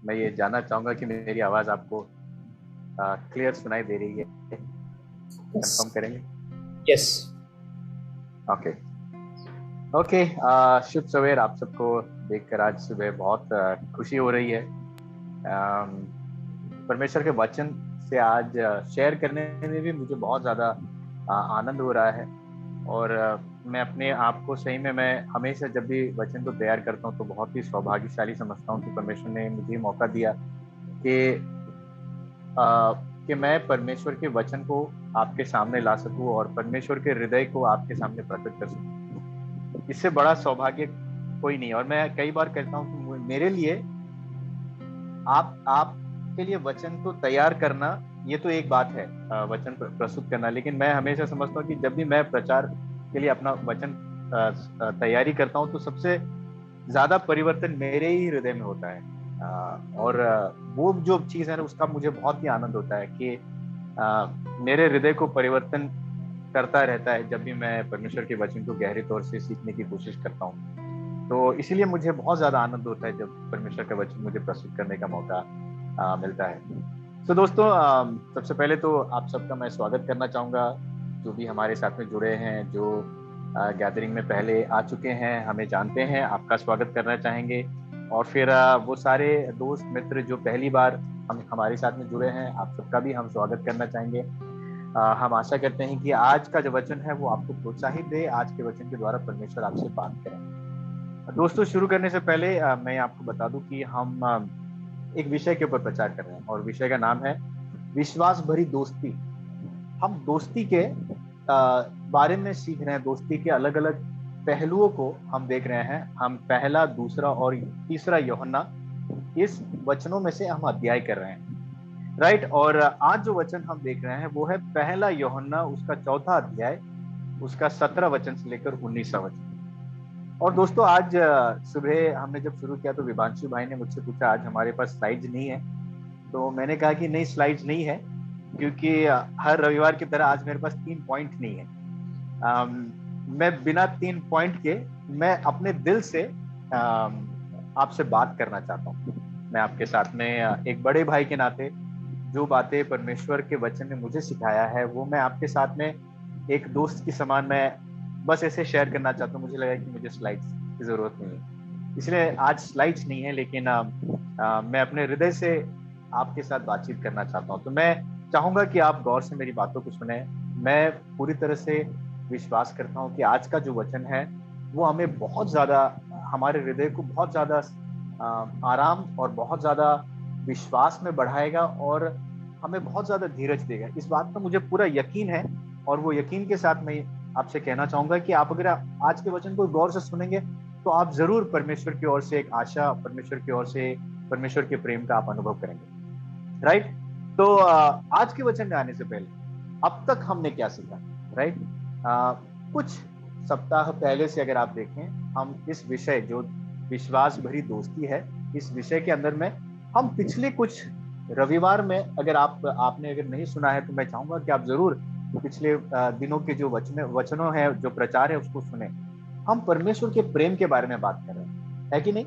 मैं ये जानना चाहूंगा कि मेरी आवाज आपको क्लियर सुनाई दे रही है? यस। कंफर्म करेंगे? यस। ओके। ओके। शुभ सवेर आप सबको देखकर आज सुबह बहुत खुशी हो रही है। परमेश्वर के वचन से आज शेयर करने में भी मुझे बहुत ज़्यादा आनंद हो रहा है। और मैं अपने आप को सही में मैं हमेशा जब भी वचन को तैयार करता हूँ तो बहुत ही सौभाग्यशाली समझता हूँ कि परमेश्वर ने मुझे मौका दिया कि कि मैं परमेश्वर के वचन को आपके सामने ला सकूं और परमेश्वर के हृदय को आपके सामने प्रकट कर सकूं। इससे बड़ा सौभाग्य कोई नहीं। और मैं कई बार कहता हूं कि मेरे लिए आपके लिए वचन को तैयार करना ये तो एक बात है, वचन प्रस्तुत करना। लेकिन मैं हमेशा समझता हूँ कि जब भी मैं प्रचार के लिए अपना वचन तैयारी करता हूँ तो सबसे ज्यादा परिवर्तन मेरे ही हृदय में होता है। और वो जो चीज है ना उसका मुझे बहुत ही आनंद होता है कि मेरे हृदय को परिवर्तन करता रहता है जब भी मैं परमेश्वर के वचन को गहरे तौर से सीखने की कोशिश करता हूँ। तो इसीलिए मुझे बहुत ज्यादा आनंद होता है जब परमेश्वर का वचन मुझे प्रस्तुत करने का मौका मिलता है। तो दोस्तों, सबसे पहले तो आप सबका मैं स्वागत करना चाहूंगा, जो भी हमारे साथ में जुड़े हैं, जो गैदरिंग में पहले आ चुके हैं, हमें जानते हैं, आपका स्वागत करना चाहेंगे। और फिर वो सारे दोस्त मित्र जो पहली बार हम हमारे साथ में जुड़े हैं, आप सबका भी हम स्वागत करना चाहेंगे। हम आशा करते हैं कि आज का जो वचन है वो आपको प्रोत्साहित दे, आज के वचन के द्वारा परमेश्वर आपसे बात करें। दोस्तों, शुरू करने से पहले मैं आपको बता दूं कि हम एक विषय के ऊपर प्रचार कर रहे हैं और विषय का नाम है विश्वास भरी दोस्ती। हम दोस्ती के बारे में सीख रहे हैं, दोस्ती के अलग अलग पहलुओं को हम देख रहे हैं। हम पहला, दूसरा और तीसरा यूहन्ना इस वचनों में से हम अध्याय कर रहे हैं, राइट। और आज जो वचन हम देख रहे हैं वो है पहला यूहन्ना, उसका चौथा अध्याय, उसका 17 वचन से लेकर 19वां वचन। और दोस्तों, आज सुबह हमने जब शुरू किया तो विभांशु भाई ने मुझसे पूछा आज हमारे पास स्लाइड्स नहीं है। तो मैंने कहा कि नहीं, स्लाइड्स नहीं है, क्योंकि हर रविवार की तरह आज मेरे पास 3 पॉइंट नहीं है। मैं बिना 3 पॉइंट के मैं अपने दिल से आपसे बात करना चाहता हूँ। मैं आपके साथ में एक बड़े भाई के नाते जो बातें परमेश्वर के वचन ने मुझे सिखाया है वो मैं आपके साथ में एक दोस्त की समान मैं बस ऐसे शेयर करना चाहता हूँ। मुझे लगा कि मुझे स्लाइड्स की जरूरत नहीं है, इसलिए आज स्लाइड्स नहीं है। लेकिन मैं अपने हृदय से आपके साथ बातचीत करना चाहता हूँ। तो मैं चाहूंगा कि आप गौर से मेरी बातों को सुने। मैं पूरी तरह से विश्वास करता हूँ कि आज का जो वचन है वो हमें बहुत ज्यादा, हमारे हृदय को बहुत ज्यादा आराम और बहुत ज्यादा विश्वास में बढ़ाएगा और हमें बहुत ज्यादा धीरज देगा। इस बात का मुझे पूरा यकीन है। और वो यकीन के साथ मैं आपसे कहना चाहूंगा कि आप अगर आज के वचन को गौर से सुनेंगे तो आप जरूर परमेश्वर की ओर से एक आशा, परमेश्वर की ओर से परमेश्वर के प्रेम का आप अनुभव करेंगे, राइट। तो आज के वचन में आने से पहले अब तक हमने क्या सीखा, राइट। कुछ सप्ताह पहले से अगर आप देखें, हम इस विषय जो विश्वास भरी दोस्ती है, इस विषय के अंदर में हम पिछले कुछ रविवार में, अगर आपने अगर नहीं सुना है तो मैं चाहूंगा कि आप जरूर पिछले दिनों के जो वचनों हैं, जो प्रचार है उसको सुने। हम परमेश्वर के प्रेम के बारे में बात कर रहे हैं, है कि नहीं?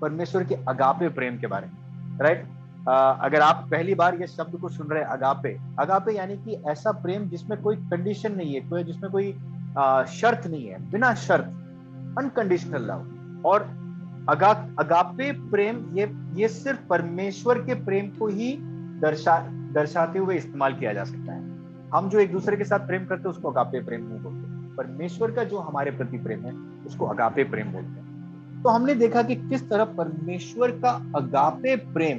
परमेश्वर के अगापे प्रेम के बारे में, राइट। अगर आप पहली बार ये शब्द को सुन रहे हैं, अगापे, अगापे यानी कि ऐसा प्रेम जिसमें कोई कंडीशन नहीं है, जिसमें कोई शर्त नहीं है, बिना शर्त, अनकंडीशनल लव। और अगापे प्रेम ये सिर्फ परमेश्वर के प्रेम को ही दर्शाते हुए इस्तेमाल किया जा सकता है। हम जो एक दूसरे के साथ प्रेम करते हैं उसको अगापे प्रेम नहीं बोलते। परमेश्वर का जो हमारे प्रति प्रेम है उसको अगापे प्रेम बोलते हैं। तो हमने देखा कि किस तरह परमेश्वर का अगापे प्रेम,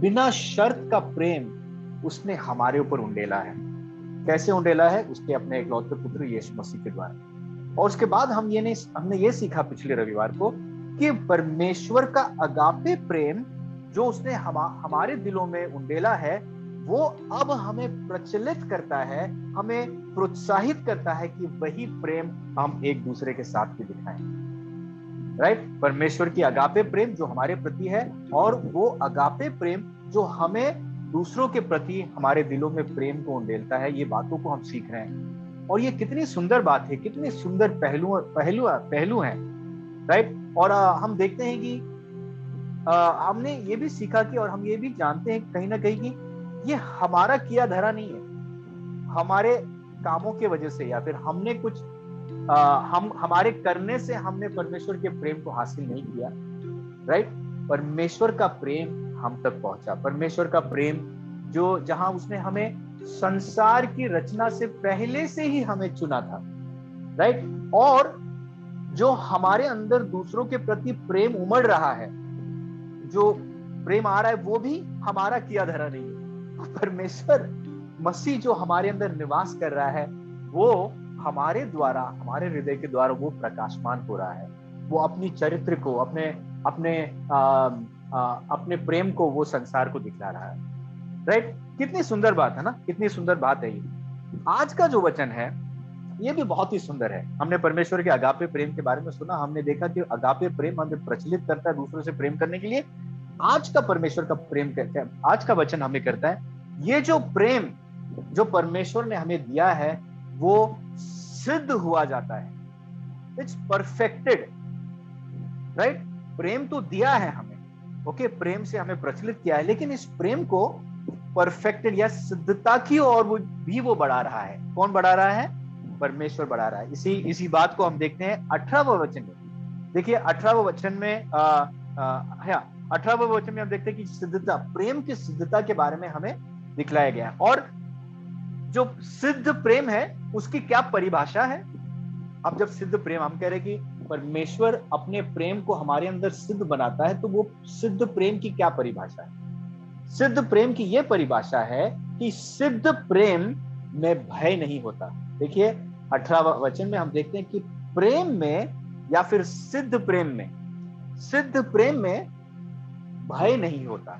बिना शर्त का प्रेम उसने हमारे ऊपर उंडेला है। कैसे उंडेला है? उसके अपने इकलौते पुत्र यीशु मसीह के द्वारा। और उसके बाद हमने ये सीखा पिछले रविवार को कि परमेश्वर का अगापे प्रेम जो उसने हमारे दिलों में उंडेला है वो अब हमें प्रचलित करता है, हमें प्रोत्साहित करता है कि वही प्रेम हम एक दूसरे के साथ भी दिखाएं, राइट। परमेश्वर की अगापे प्रेम जो हमारे प्रति है और वो अगापे प्रेम जो हमें दूसरों के प्रति हमारे दिलों में प्रेम को उंडेलता है, ये बातों को हम सीख रहे हैं। और ये कितनी सुंदर बात है, कितने सुंदर पहलू हैं, राइट। और हम देखते हैं कि हमने ये भी सीखा कि, और हम ये भी जानते हैं कहीं ना कहीं कि ये हमारा किया धरा नहीं है, हमारे कामों के वजह से या फिर हमने कुछ हम हमारे करने से हमने परमेश्वर के प्रेम को हासिल नहीं किया, राइट। परमेश्वर का प्रेम हम तक पहुंचा, परमेश्वर का प्रेम जो जहां उसने हमें संसार की रचना से पहले से ही हमें चुना था, राइट। और जो हमारे अंदर दूसरों के प्रति प्रेम उमड़ रहा है, जो प्रेम आ रहा है, वो भी हमारा किया धरा नहीं है। परमेश्वर मसीह जो हमारे अंदर निवास कर रहा है, वो हमारे द्वारा, हमारे हृदय के द्वारा वो प्रकाशमान हो रहा है। वो अपनी चरित्र को, अपने अपने अपने प्रेम को वो संसार को दिखला रहा है, राइट। कितनी सुंदर बात है ना, कितनी सुंदर बात है ये। आज का जो वचन है ये भी बहुत ही सुंदर है। हमने परमेश्वर के अगापे प्रेम के बारे में सुना, हमने देखा कि अगापे प्रेम हमें प्रचलित करता है दूसरों से प्रेम करने के लिए। आज का परमेश्वर का प्रेम कहते हैं, आज का वचन हमें करता है, ये जो प्रेम जो परमेश्वर ने हमें दिया है वो सिद्ध हुआ जाता है, इट्स परफेक्टेड, राइट। प्रेम तो दिया है हमें, ओके, प्रेम से हमें प्रचलित किया है, लेकिन इस प्रेम को परफेक्टेड या सिद्धता की ओर वो बढ़ा रहा है। कौन बढ़ा रहा है? परमेश्वर बढ़ा रहा है। इसी बात को हम देखते हैं 18वें वचन में। देखिए 18वें वचन में 18वें वचन में हम देखते हैं कि सिद्धता, प्रेम की सिद्धता के बारे में हमें दिखलाया गया है। और जो सिद्ध प्रेम है उसकी क्या परिभाषा है? अब जब सिद्ध प्रेम, हम कह रहे हैं कि परमेश्वर अपने प्रेम को हमारे अंदर सिद्ध बनाता है, तो वो सिद्ध प्रेम की क्या परिभाषा है? सिद्ध प्रेम की यह परिभाषा है कि सिद्ध प्रेम में भय नहीं होता। देखिए 18वां वचन में हम देखते हैं कि प्रेम में या फिर सिद्ध प्रेम में भय नहीं होता,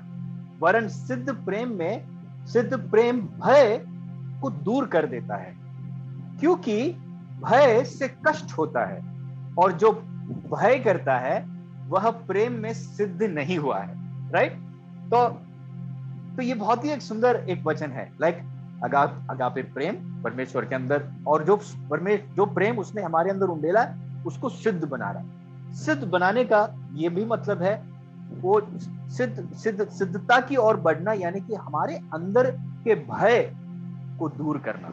वरन सिद्ध प्रेम भय को दूर कर देता है, क्योंकि भय से कष्ट होता है, और जो भय करता है वह प्रेम में सिद्ध नहीं हुआ है, राइट। तो ये बहुत ही एक सुंदर एक वचन है, लाइक अगापे प्रेम परमेश्वर के अंदर, और जो प्रेम उसने हमारे अंदर उंडेला उसको सिद्ध बना रहा है। सिद्ध बनाने का ये भी मतलब है वो सिद्धता की ओर बढ़ना, यानी कि हमारे अंदर के भय को दूर करना,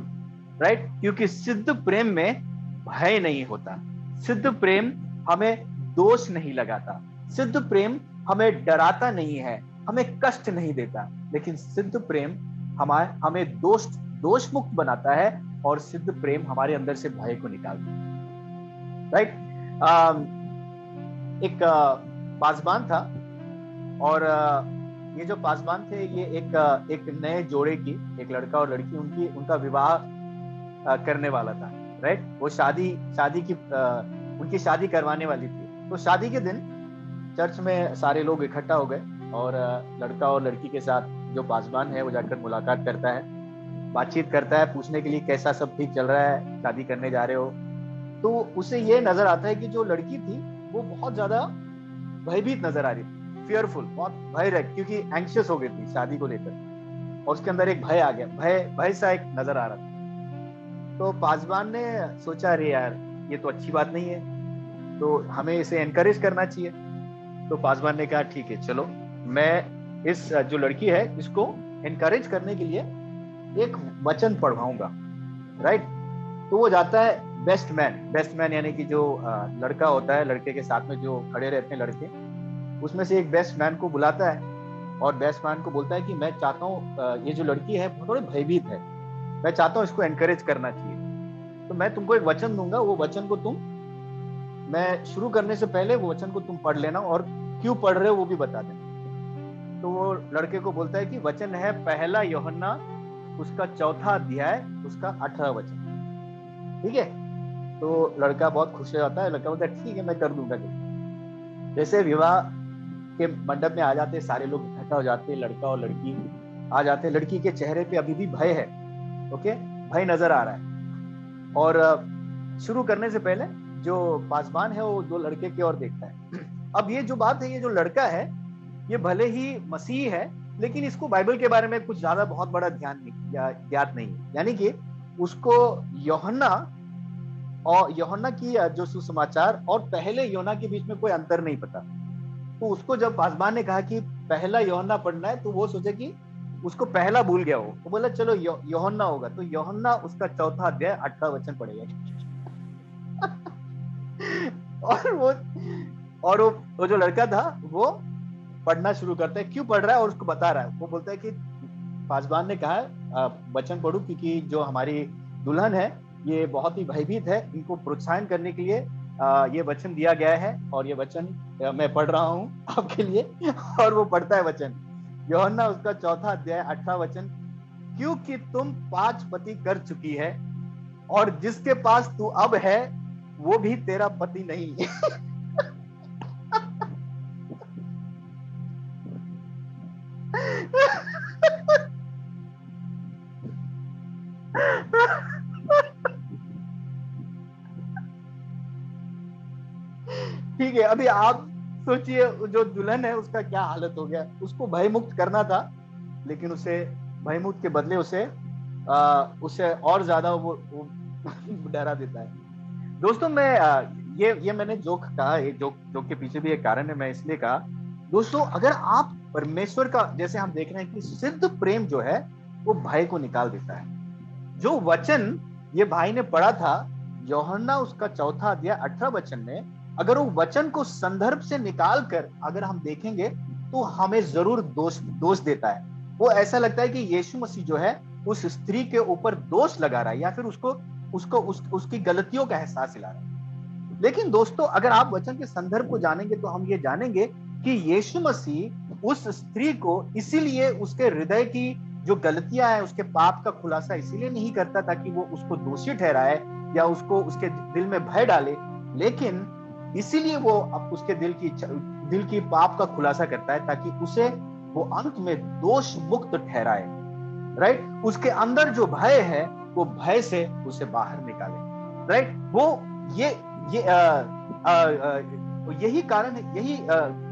राइट। क्योंकि सिद्ध प्रेम में भय नहीं होता, सिद्ध प्रेम हमें दोष नहीं लगाता, सिद्ध प्रेम हमें डराता नहीं है, हमें कष्ट नहीं देता, लेकिन सिद्ध प्रेम हमें दोष मुक्त बनाता है, और सिद्ध प्रेम हमारे अंदर से भय को निकालता है, राइट। एक पासबान था, और ये जो पासबान थे ये एक नए जोड़े की, एक लड़का और लड़की, उनका विवाह करने वाला था, राइट। वो उनकी शादी करवाने वाली थी। तो शादी के दिन चर्च में सारे लोग इकट्ठा हो गए, और लड़का और लड़की के साथ जो पासबान है वो जाकर मुलाकात करता है, बातचीत करता है, पूछने के लिए कैसा सब ठीक चल रहा है, शादी करने जा रहे हो। तो उसे ये नजर आता है कि जो लड़की थी वो बहुत ज्यादा भयभीत नजर आ रही थी, फियरफुल, बहुत भय रह, क्योंकि एंग्शियस हो गई थी शादी को लेकर, और उसके अंदर एक भय आ गया, भय सा एक नजर आ रहा था। तो पासबान ने सोचा, अरे यार ये तो अच्छी बात नहीं है, तो हमें इसे एनकरेज करना चाहिए। तो पासबान ने कहा ठीक है, चलो मैं इस जो लड़की है इसको एनकरेज करने के लिए एक वचन पढ़वाऊंगा, राइट। तो वो जाता है बेस्ट मैन यानी कि जो लड़का होता है, लड़के के साथ में जो खड़े रहते हैं लड़के, उसमें से एक बेस्ट मैन को बुलाता है, और बेस्ट मैन को बोलता है कि मैं चाहता हूँ ये जो लड़की है थोड़ी भयभीत है, मैं चाहता हूँ इसको एनकरेज करना चाहिए, तो मैं तुमको एक वचन दूंगा, वो वचन को मैं शुरू करने से पहले वो वचन को तुम पढ़ लेना, और क्यों पढ़ रहे हो वो भी बता देना। तो वो लड़के को बोलता है कि वचन है 1 यूहन्ना उसका 4 अध्याय उसका 18 वचन, ठीक है। तो लड़का बहुत खुश हो जाता है, लड़का बोलता है ठीक है मैं कर दूंगा। जैसे विवाह के मंडप में आ जाते, सारे लोग इकट्ठा हो जाते, लड़का और लड़की आ जाते, लड़की के चेहरे पे अभी भी भय है, ओके, भय नजर आ रहा है। और शुरू करने से पहले जो पासबान है वो 2 लड़के की ओर देखता है। अब ये जो बात है, ये जो लड़का है ये भले ही मसीह है, लेकिन इसको बाइबल के बारे में कुछ ज्यादा बहुत बड़ा ध्यान नहीं या ज्ञात नहीं है, यानी कि उसको यूहन्ना की जो सुसमाचार और पहले योना के बीच में कोई अंतर नहीं पता, तो उसको जब पासवान ने कहा कि पहला यूहन्ना पढ़ना है, तो वो सोचे कि उसको पहला भूल गया वो, तो बोला चलो यूहन्ना होगा, तो यूहन्ना उसका 4 अध्याय 18 वचन पढ़ेगा। और वो जो लड़का था वो पढ़ना शुरू करता है। क्यों पढ़ रहा है और उसको बता रहा है। वो बोलता है कि पासवान ने कहा वचन पढ़ू, क्योंकि जो हमारी दुल्हन है ये बहुत ही भयभीत है, इनको प्रोत्साहन करने के लिए ये वचन दिया गया है, और ये वचन मैं पढ़ रहा हूँ आपके लिए। और वो पढ़ता है वचन, यूहन्ना उसका 4 अध्याय 18 वचन, क्योंकि तुम 5 पति कर चुकी है, और जिसके पास तू अब है वो भी तेरा पति नहीं। ठीक है, अभी आप सोचिए जो दुल्हन है उसका क्या हालत हो गया। उसको भयमुक्त करना था, लेकिन उसे भयमुक्त के बदले उसे और ज्यादा वो डरा देता है। दोस्तों मैं ये मैंने जोक कहा, ये जोक के पीछे भी एक कारण है, मैं इसलिए कहा दोस्तों, अगर आप परमेश्वर का, जैसे हम देख रहे हैं कि सिद्ध प्रेम जो है वो भय को निकाल देता है। जो वचन ये भाई ने पढ़ा था यूहन्ना उसका 4 अध्याय 18 वचन में, अगर वो वचन को संदर्भ से निकाल कर अगर हम देखेंगे तो हमें जरूर दोष देता है। वो ऐसा लगता है कि यीशु मसीह जो है उस स्त्री के ऊपर दोष लगा रहा है, या फिर उसकी गलतियों का एहसास दिला रहा है। लेकिन दोस्तों अगर आप वचन के संदर्भ को जानेंगे तो हम ये जानेंगे कि यीशु मसीह उस स्त्री को इसीलिए उसके हृदय की जो गलतियां हैं, उसके पाप का खुलासा इसीलिए नहीं करता ताकि वो उसको दोषी ठहराए या उसको उसके दिल में भय डाले, लेकिन इसीलिए वो उसके दिल की पाप का खुलासा करता है ताकि उसे वो अंत में दोष मुक्त ठहराए। राइट, उसके अंदर जो भय है वो भय से उसे बाहर निकाले। राइट, वो ये यही कारण है,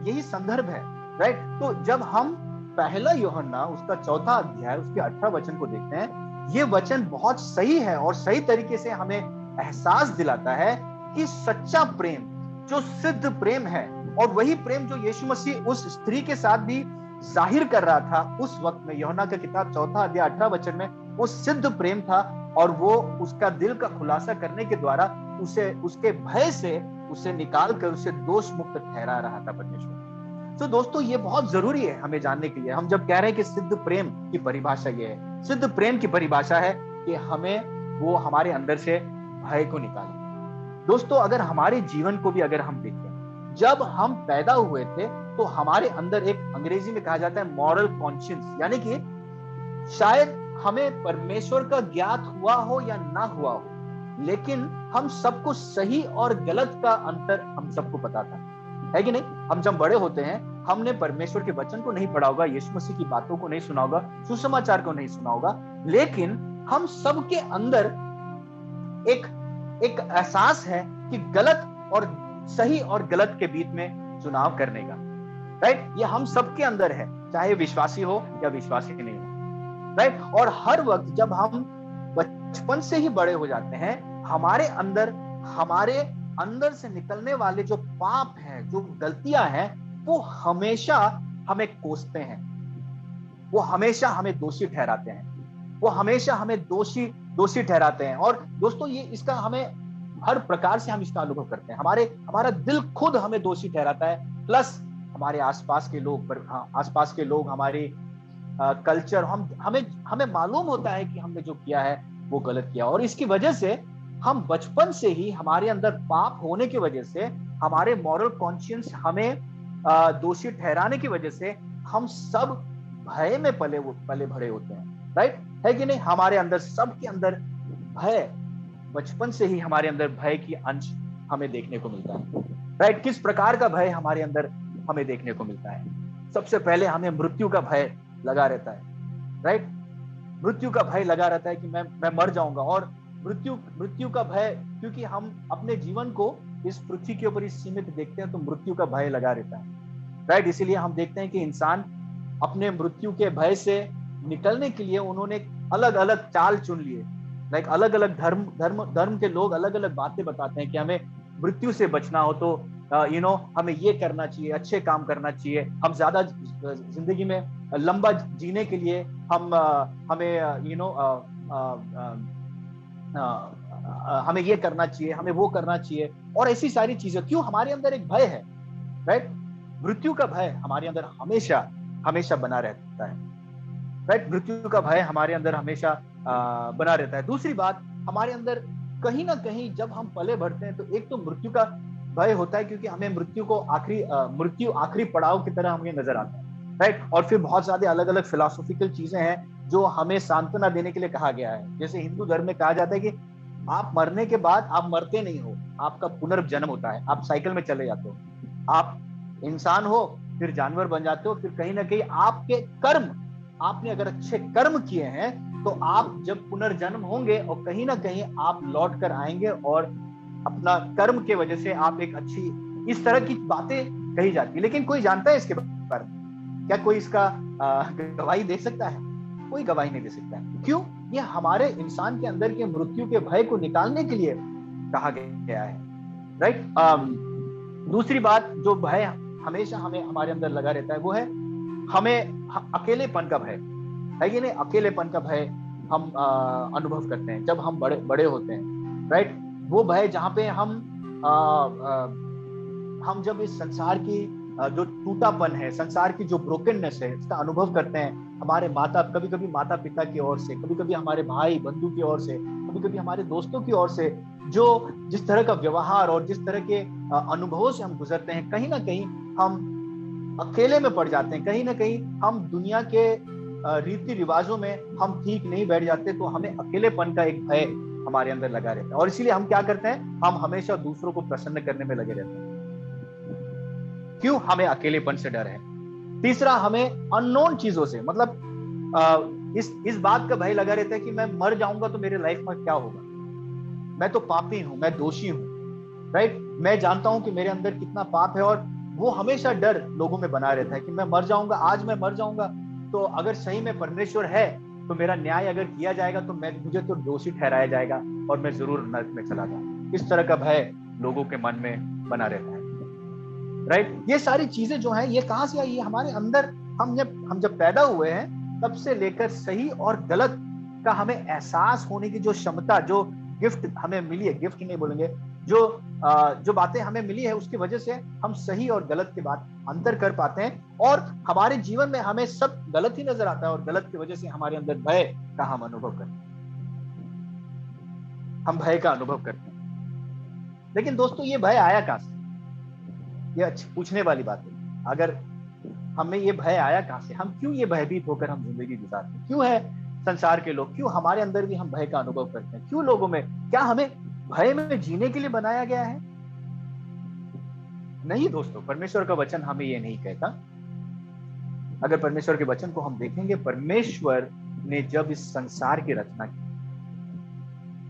यही संदर्भ है। राइट, तो जब हम पहला यूहन्ना उसका 4 अध्याय उसके 18 वचन को देखते हैं, ये वचन बहुत सही है और सही तरीके से हमें एहसास दिलाता है कि सच्चा प्रेम जो सिद्ध प्रेम है, और वही प्रेम जो यीशु मसीह उस स्त्री के साथ भी जाहिर कर रहा था उस वक्त में, यूहन्ना का किताब 4 अध्याय 18 वचन में, वो सिद्ध प्रेम था, और वो उसका दिल का खुलासा करने के द्वारा उसे उसके भय से उसे निकाल कर उसे दोष मुक्त ठहरा रहा था परमेश्वर। तो दोस्तों ये बहुत जरूरी है हमें जानने के लिए। हम जब कह रहे हैं कि सिद्ध प्रेम की परिभाषा ये है, सिद्ध प्रेम की परिभाषा है कि हमें वो हमारे अंदर से भय को निकाले। दोस्तों अगर हमारे जीवन को भी अगर हम देखें, जब हम पैदा हुए थे तो हमारे अंदर एक, अंग्रेजी में कहा जाता है मॉरल कॉन्शियंस, यानी कि शायद हमें परमेश्वर का ज्ञात हुआ हो या ना हुआ हो, लेकिन हम सबको सही और गलत का अंतर हम सबको पता था, है कि नहीं। हम जब बड़े होते हैं हमने परमेश्वर के वचन को नहीं पढ़ा होगा, यीशु मसीह की बातों को नहीं सुना होगा, सुसमाचार को नहीं सुना होगा, लेकिन हम सबके अंदर एक एहसास है कि गलत और सही और गलत के बीच में चुनाव करने का। राइट, ये हम सबके अंदर है, चाहे विश्वासी हो या विश्वासी नहीं हो। राइट, और हर वक्त जब हम बचपन से ही बड़े हो जाते हैं, हमारे अंदर से निकलने वाले जो पाप हैं, जो गलतियां हैं, वो हमेशा हमें कोसते हैं, वो हमेशा हमें दोषी ठहराते हैं, वो हमेशा हमें दोषी ठहराते हैं। और दोस्तों ये इसका हमें हर प्रकार से हम इसका अनुभव करते हैं। हमारा दिल खुद हमें दोषी ठहराता है, प्लस हमारे आसपास के लोग हमारे कल्चर, हमें मालूम होता है कि हमने जो किया है वो गलत किया, और इसकी वजह से हम बचपन से ही हमारे अंदर पाप होने की वजह से, हमारे मॉरल कॉन्शियंस हमें दोषी ठहराने की वजह से हम सब भय में पले भरे होते हैं। राइट, है कि नहीं। हमारे अंदर, सबके अंदर भय, बचपन से ही हमारे अंदर भय की अंश हमें देखने को मिलता है। राइट, किस प्रकार का भय हमारे अंदर हमें देखने को मिलता है। सबसे पहले हमें मृत्यु का भय लगा रहता है। राइट, मृत्यु का भय लगा रहता है कि मैं मर जाऊंगा, और मृत्यु का भय, क्योंकि हम अपने जीवन को इस पृथ्वी के ऊपर इस सीमित देखते हैं, तो मृत्यु का भय लगा रहता है। राइट, इसीलिए हम देखते हैं कि इंसान अपने मृत्यु के भय से निकलने के लिए उन्होंने अलग अलग चाल चुन लिए। अलग अलग धर्म के लोग अलग अलग बातें बताते हैं कि हमें मृत्यु से बचना हो तो हमें ये करना चाहिए, अच्छे काम करना चाहिए, हम ज्यादा जिंदगी में लंबा जीने के लिए हमें हमें ये करना चाहिए, हमें वो करना चाहिए, और ऐसी सारी चीजें। क्यों? हमारे अंदर एक भय है, राइट? मृत्यु का भय हमारे अंदर हमेशा हमेशा बना रहता है, राइट? मृत्यु का भय हमारे अंदर हमेशा बना रहता है। दूसरी बात, हमारे अंदर कहीं ना कहीं जब हम पले बढ़ते हैं तो एक तो मृत्यु का भय होता है, क्योंकि हमें मृत्यु आखिरी पड़ाव की तरह हमें नजर आता है, राइट? और फिर बहुत सारे अलग अलग फिलोसॉफिकल चीजें हैं जो हमें सांत्वना देने के लिए कहा गया है। जैसे हिंदू धर्म में कहा जाता है कि आप मरने के बाद आप मरते नहीं हो, आपका पुनर्जन्म होता है, आप साइकिल में चले जाते हो, आप इंसान हो, फिर जानवर बन जाते हो, फिर कहीं ना कहीं आपके कर्म, आपने अगर अच्छे कर्म किए हैं तो आप जब पुनर्जन्म होंगे और कहीं ना कहीं आप लौट कर आएंगे और अपना कर्म के वजह से आप एक अच्छी, इस तरह की बातें कही जाती है। लेकिन कोई जानता है इसके बारे में? क्या कोई इसका गवाही दे सकता है? कोई गवाही नहीं दे सकता है। क्यों? ये हमारे इंसान के अंदर के मृत्यु के भय को निकालने के लिए कहा गया है, राइट? दूसरी बात, जो भय हमेशा हमें हमारे अंदर लगा रहता है वो है हमें अकेलेपन का भय, है कि नहीं? अकेलेपन का भय हम अनुभव करते हैं जब हम बड़े बड़े होते हैं, राइट? वो भय जहां पे हम जब इस संसार की जो टूटापन है, संसार की जो ब्रोकननेस है, इसका अनुभव करते हैं हमारे कभी कभी माता पिता की ओर से, कभी कभी हमारे भाई बंधु की ओर से, कभी कभी हमारे दोस्तों की ओर से, जो जिस तरह का व्यवहार और जिस तरह के अनुभवों से हम गुजरते हैं, कहीं ना कहीं हम अकेले में पड़ जाते हैं, कहीं ना कहीं हम दुनिया के रीति रिवाजों में हम ठीक नहीं बैठ जाते, तो हमें अकेलेपन का एक भय हमारे अंदर लगा रहता है। और इसीलिए हम क्या करते हैं? हम हमेशा दूसरों को प्रसन्न करने में लगे रहते हैं। क्यों? हमें अकेलेपन से डर है। तीसरा, हमें अननोन चीजों से, मतलब इस बात का भय लगा रहता है कि मैं मर जाऊंगा तो मेरे लाइफ में क्या होगा, मैं तो पापी हूं, मैं दोषी हूं, राइट? मैं जानता हूं कि मेरे अंदर कितना पाप है, और वो हमेशा डर लोगों में बना रहता है कि मैं मर जाऊंगा, आज मैं मर जाऊंगा तो अगर सही में परमेश्वर है तो मेरा न्याय अगर किया जाएगा तो मुझे तो दोषी ठहराया जाएगा और मैं जरूर नरक में चला जाऊंगा। इस तरह का भय लोगों के मन में बना रहता है, राइट? ये सारी चीजें जो हैं, ये कहां से आई? ये हमारे अंदर, हम जब पैदा हुए हैं तब से लेकर सही और गलत का हमें एहसास होने की जो क्षमता, जो गिफ्ट हमें मिली है, गिफ्ट नहीं बोलेंगे, जो बातें हमें मिली है, उसकी वजह से हम सही और गलत के बात अंतर कर पाते हैं, और हमारे जीवन में हमें सब गलत ही नजर आता है, और गलत की वजह से हमारे अंदर भय का हम अनुभव करते हैं, हम भय का अनुभव करते हैं। लेकिन दोस्तों, ये भय आया कहां से? ये अच्छी पूछने वाली बात है। अगर हमें ये भय आया कहां से? हम क्यों ये भयभीत होकर हम जिंदगी गुजारते हैं? क्यों है संसार के लोग, क्यों हमारे अंदर भी हम भय का अनुभव करते हैं? क्यों लोगों में, क्या हमें भय में जीने के लिए बनाया गया है? नहीं दोस्तों, परमेश्वर का वचन हमें ये नहीं कहता। अगर परमेश्वर के वचन को हम देखेंगे, परमेश्वर ने जब इस संसार की रचना की,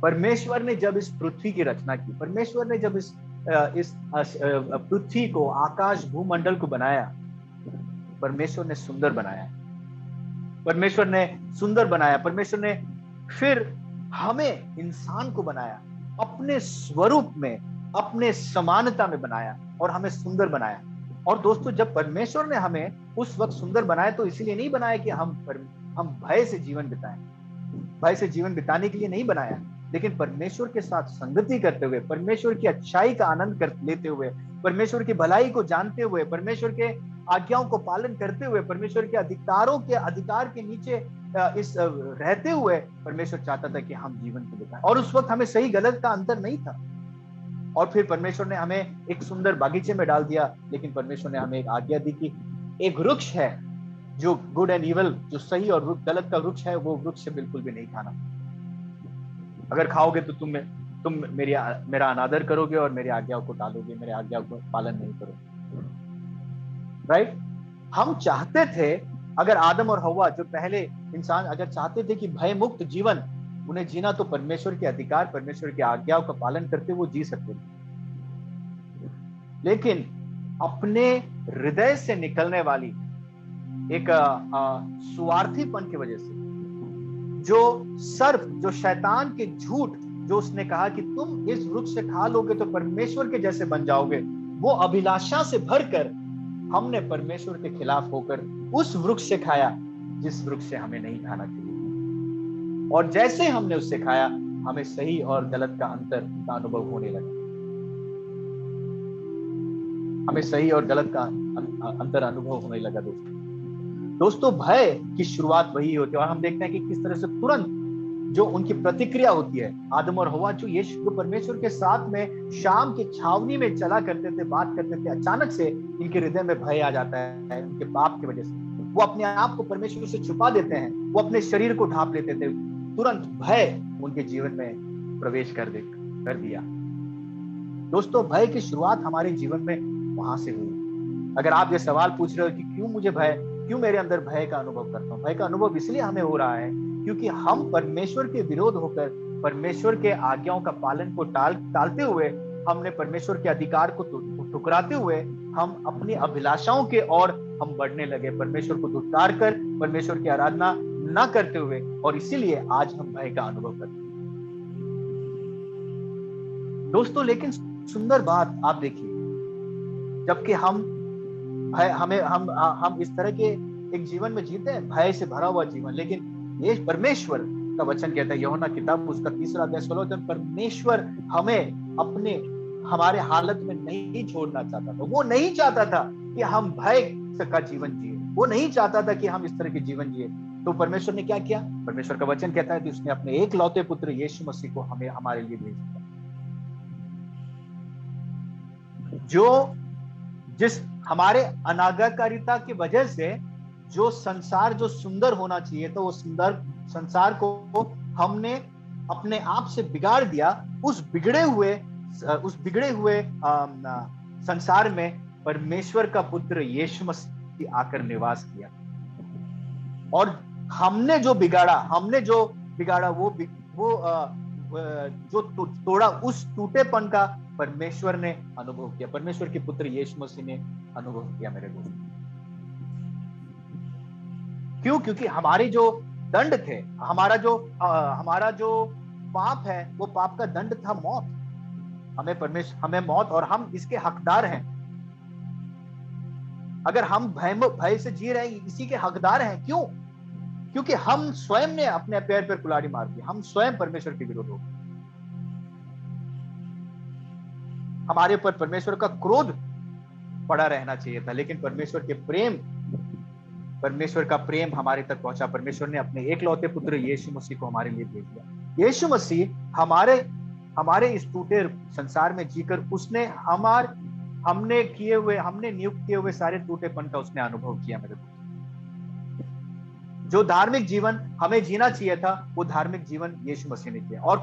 परमेश्वर ने जब इस पृथ्वी की रचना की, परमेश्वर ने जब इस पृथ्वी को, आकाश भूमंडल को बनाया, परमेश्वर ने सुंदर बनाया, परमेश्वर ने सुंदर बनाया, परमेश्वर ने फिर हमें, इंसान को बनाया, अपने स्वरूप में, अपने समानता में बनाया और हमें सुंदर बनाया। और दोस्तों, जब परमेश्वर ने हमें उस वक्त सुंदर बनाया तो इसीलिए नहीं बनाया कि हम भय से जीवन बिताएं, भय से जीवन बिताने के लिए नहीं बनाया, लेकिन परमेश्वर के साथ संगति करते हुए, परमेश्वर की अच्छाई का आनंद लेते हुए, परमेश्वर की भलाई को जानते हुए, परमेश्वर के आज्ञाओं को पालन करते हुए, परमेश्वर के अधिकार के नीचे इस रहते हुए परमेश्वर चाहता था कि हम जीवन को बिताएं। और उस वक्त हमें सही गलत का अंतर नहीं था, और फिर परमेश्वर ने हमें एक सुंदर बागीचे में डाल दिया, लेकिन परमेश्वर ने हमें एक आज्ञा दी कि एक वृक्ष है जो गुड एंड इवल, जो सही और गलत का वृक्ष है, वो वृक्ष से बिल्कुल भी नहीं खाना। अगर खाओगे तो तुम मेरा अनादर करोगे और मेरी आज्ञाओं को टालोगे, मेरे आज्ञाओं को पालन नहीं करोगे, राइट? हम चाहते थे, अगर आदम और हव्वा जो पहले इंसान अगर चाहते थे कि भय मुक्त जीवन उन्हें जीना, तो परमेश्वर के अधिकार, परमेश्वर की आज्ञाओं का पालन करते वो जी सकते थे। लेकिन अपने हृदय से निकलने वाली एक स्वार्थीपन की वजह से, जो शैतान के झूठ, जो उसने कहा कि तुम इस वृक्ष से खा लोगे तो परमेश्वर के जैसे बन जाओगे, वो अभिलाषा से भरकर हमने परमेश्वर के खिलाफ होकर उस वृक्ष से खाया जिस वृक्ष से हमें नहीं खाना चाहिए। और जैसे हमने उससे खाया, हमें सही और गलत का अंतर का अनुभव होने लगा। हमें सही और गलत का अंतर अनुभव होने लगा। दोस्तों, भय की शुरुआत वही होती है। और हम देखते हैं कि किस तरह से तुरंत जो उनकी प्रतिक्रिया होती है, आदम और हवा जो यीशु परमेश्वर के साथ में शाम की छावनी में चला करते थे, बात करते थे, अचानक से इनके हृदय में भय आ जाता है उनके पाप की वजह से। वो अपने आप को परमेश्वर से छुपा देते हैं, वो अपने शरीर को ढांप लेते थे। तुरंत भय उनके जीवन में प्रवेश कर दिया। दोस्तों, भय की शुरुआत हमारे जीवन में वहां से हुई। अगर आप ये सवाल पूछ रहे हो कि क्यों मेरे अंदर भय का अनुभव करता हूँ, भय का अनुभव इसलिए हमें हो रहा है क्योंकि हम परमेश्वर के विरोध होकर परमेश्वर के आज्ञाओं का पालन को टालते हुए, हमने परमेश्वर के अधिकार को ठुकराते हुए हम अपनी अभिलाषाओं के ओर हम बढ़ने लगे, परमेश्वर को धिक्कार कर परमेश्वर की आराधना न करते हुए। और इसीलिए आज हम भय का अनुभव करते हैं। दोस्तों, लेकिन सुंदर बात आप देखिए, जबकि हम इस तरह के एक जीवन में जीते हैं, भय से भरा हुआ जीवन, लेकिन ये परमेश्वर का वचन कहता है, यूहन्ना किताब उसका 3 अध्याय 16 वचन, परमेश्वर हमें हमारे हालत में नहीं छोड़ना चाहता था। वो नहीं चाहता था कि हम भय का जीवन जिए, वो नहीं चाहता था कि हम इस तरह के जीवन जिए। तो परमेश्वर ने क्या किया? परमेश्वर का वचन कहता है कि उसने अपने एकलौते पुत्र यीशु मसीह को हमें हमारे लिए भेज दिया, जिस हमारे अनाज्ञाकारिता की वजह से जो संसार जो सुंदर होना चाहिए, तो वो सुंदर संसार को हमने अपने आप से बिगाड़ दिया। उस बिगड़े हुए संसार में परमेश्वर का पुत्र यीशु मसीह आकर निवास किया। और हमने जो बिगाड़ा वो जो तोड़ा, उस टूटेपन का परमेश्वर ने अनुभव किया, परमेश्वर के पुत्र यीशु मसीह ने अनुभव किया मेरे दोस्त। क्यों? क्योंकि हमारे जो दंड थे, हमारा जो पाप है, वो पाप का दंड था मौत। हमें मौत, और हम इसके हकदार हैं। अगर हम भय से जी रहे हैं, इसी के हकदार हैं। क्यों? क्योंकि हम स्वयं ने अपने पैर पर कुल्हाड़ी मार दी, हम स्वयं परमेश्वर के विरोध हो गए। हमारे ऊपर परमेश्वर का क्रोध पड़ा रहना चाहिए था, लेकिन परमेश्वर का प्रेम हमारे तक पहुंचा। परमेश्वर ने अपने एकलौते पुत्र यीशु मसीह को हमारे लिए भेज दिया। यीशु मसीह हमारे इस टूटे संसार में जीकर उसने हमने नियुक्त किए हुए सारे टूटेपन का उसने अनुभव किया मेरे दोस्त। जो धार्मिक जीवन हमें जीना चाहिए था, वो धार्मिक जीवन यीशु मसीह ने किया। और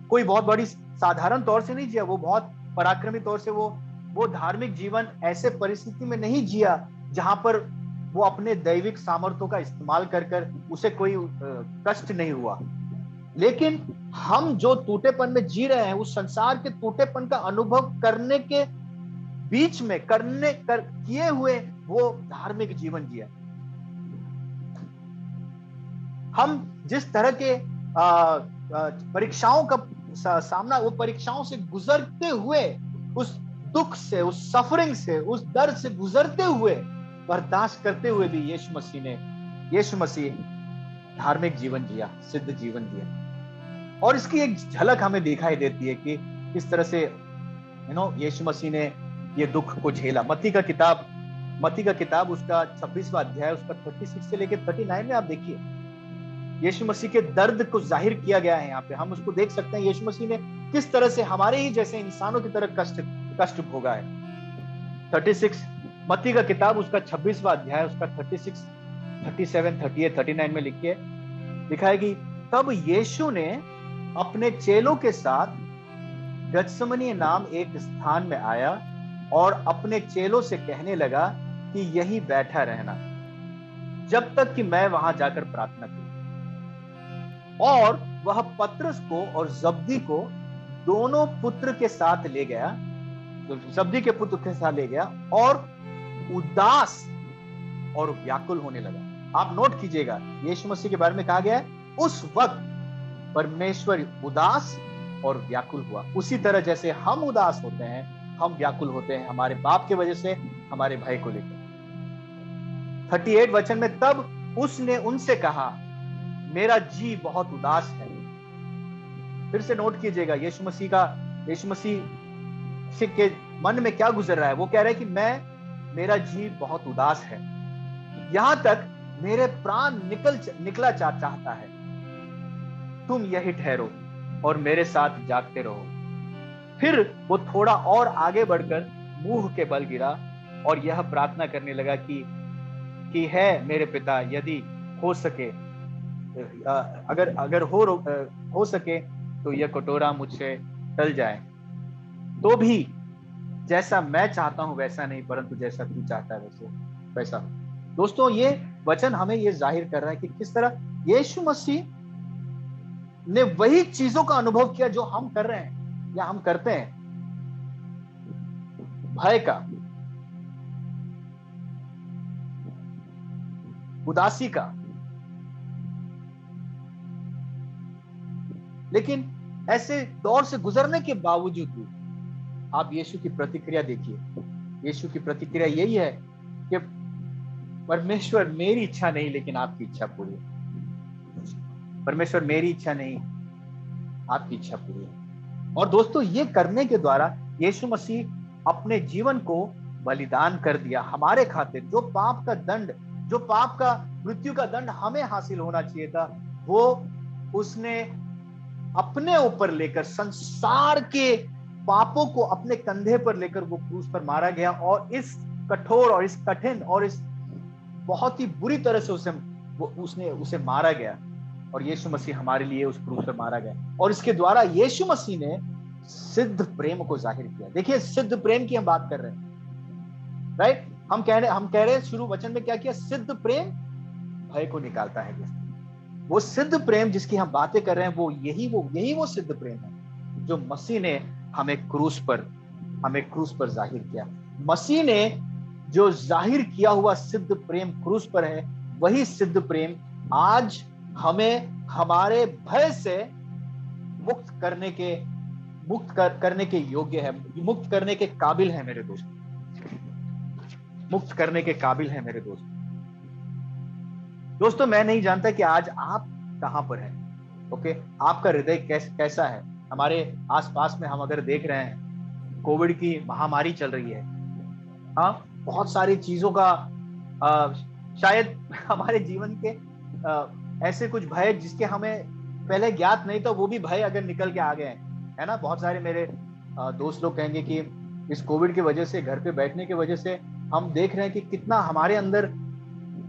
कोई बहुत बड़ी साधारण तौर से नहीं जिया, वो बहुत पराक्रमी तौर से वो धार्मिक जीवन ऐसे परिस्थिति में नहीं जिया जहां पर वो अपने दैविक सामर्थ्यों का इस्तेमाल कर उसे कोई कष्ट नहीं हुआ। लेकिन हम जो टूटेपन में जी रहे हैं, उस संसार के टूटेपन का अनुभव करने के बीच में किए हुए वो धार्मिक जीवन जिया। हम जिस तरह के परीक्षाओं का सामना, वो परीक्षाओं से गुजरते हुए, उस दुख से, उस सफरिंग से, उस दर्द से गुजरते हुए, बर्दाश्त करते हुए भी यीशु मसीह धार्मिक जीवन जिया, सिद्ध जीवन जिया। और इसकी एक झलक हमें दिखाई देती है कि किस तरह से यीशु मसीह ने ये दुख को झेला। मत्ती का किताब उसका 26वां अध्याय, उसका 36 से लेकर 39 में आप देखिए, यीशु मसीह के दर्द को जाहिर किया गया है। यहाँ पे हम उसको देख सकते हैं, यीशु मसीह ने किस तरह से हमारे ही जैसे इंसानों की तरह कष्ट भोगा है। 36 मत्ती का किताब उसका 26वां अध्याय, उसका 36, 37, 38, 39 में लिखा है कि तब यीशु ने अपने चेलों के साथ गत्समनी नाम एक स्थान में आया और अपने चेलों से कहने लगा कि यहीं बैठा रहना जब तक कि मैं वहां जाकर प्रार्थना करूं। और वह पतरस को और जब्दी को दोनों पुत्र के साथ ले गया, जब्दी के पुत्र के साथ ले गया और उदास और व्याकुल होने लगा। आप नोट कीजिएगा, यीशु मसीह के बारे में कहा गया है उस वक्त परमेश्वर उदास और व्याकुल हुआ। उसी तरह जैसे हम उदास होते हैं, हम व्याकुल होते हैं हमारे पाप के वजह से, हमारे भय को लेकर। 38 वचन में, तब उसने उनसे कहा, मेरा जी बहुत उदास है। फिर से नोट कीजिएगा यीशु मसीह के मन में क्या गुजर रहा है। वो कह रहे हैं कि मेरा जी बहुत उदास है, यहां तक मेरे प्राण निकला चाहता है। तुम यही ठहरो और मेरे साथ जागते रहो। फिर वो थोड़ा और आगे बढ़कर मुंह के बल गिरा और यह प्रार्थना करने लगा कि है मेरे पिता, यदि हो सके, अगर हो सके तो यह कटोरा मुझसे टल जाए, तो भी जैसा मैं चाहता हूं वैसा नहीं, परंतु जैसा तू चाहता है वैसा। दोस्तों, ये वचन हमें ये जाहिर कर रहा है कि किस तरह यीशु मसीह ने वही चीजों का अनुभव किया जो हम कर रहे हैं या हम करते हैं, भय का, उदासी का। लेकिन ऐसे दौर से गुजरने के बावजूद भी आप यीशु की प्रतिक्रिया देखिए। यीशु की प्रतिक्रिया यही है कि परमेश्वर, मेरी इच्छा नहीं लेकिन आपकी इच्छा पूरी है। परमेश्वर, मेरी इच्छा नहीं, आपकी इच्छा पूरी है। और दोस्तों, ये करने के द्वारा यीशु मसीह अपने जीवन को बलिदान कर दिया हमारे खातिर। जो पाप का मृत्यु का दंड हमें हासिल होना चाहिए था, वो उसने अपने ऊपर लेकर, संसार के पापों को अपने कंधे पर लेकर वो क्रूस पर मारा गया। और इस कठोर और इस कठिन और इस बहुत ही बुरी तरह से उसे मारा गया। और यीशु मसीह हमारे लिए उस क्रूस पर मारा गया। और इसके द्वारा यीशु मसीह ने सिद्ध प्रेम को जाहिर किया। देखिए, सिद्ध प्रेम की हम बात कर रहे हैं, राइट? हम कह रहे हैं शुरू वचन में क्या किया? सिद्ध प्रेम भय को निकालता है। वो सिद्ध प्रेम जिसकी हम बातें कर रहे हैं, वो यही वो सिद्ध प्रेम है जो मसीह ने हमें क्रूस पर जाहिर किया। मसीह ने जो जाहिर किया हुआ सिद्ध प्रेम क्रूस पर है, वही सिद्ध प्रेम आज हमें हमारे भय से मुक्त करने के योग्य है, मुक्त करने के काबिल है मेरे दोस्त, मुक्त करने के काबिल है मेरे दोस्त। दोस्तों, मैं नहीं जानता कि आज आप कहां पर हैं, ओके? आपका हृदय कैसा है? हमारे आसपास में हम अगर देख रहे हैं, कोविड की महामारी चल रही है। हाँ, बहुत सारी चीजों का शायद हमारे जीवन के ऐसे कुछ भय जिसके हमें पहले ज्ञात नहीं था, वो भी भय अगर निकल के आ गए हैं, है ना? बहुत सारे मेरे दोस्त लोग कहेंगे कि इस कोविड की वजह से, घर पे बैठने की वजह से हम देख रहे हैं कि कितना हमारे अंदर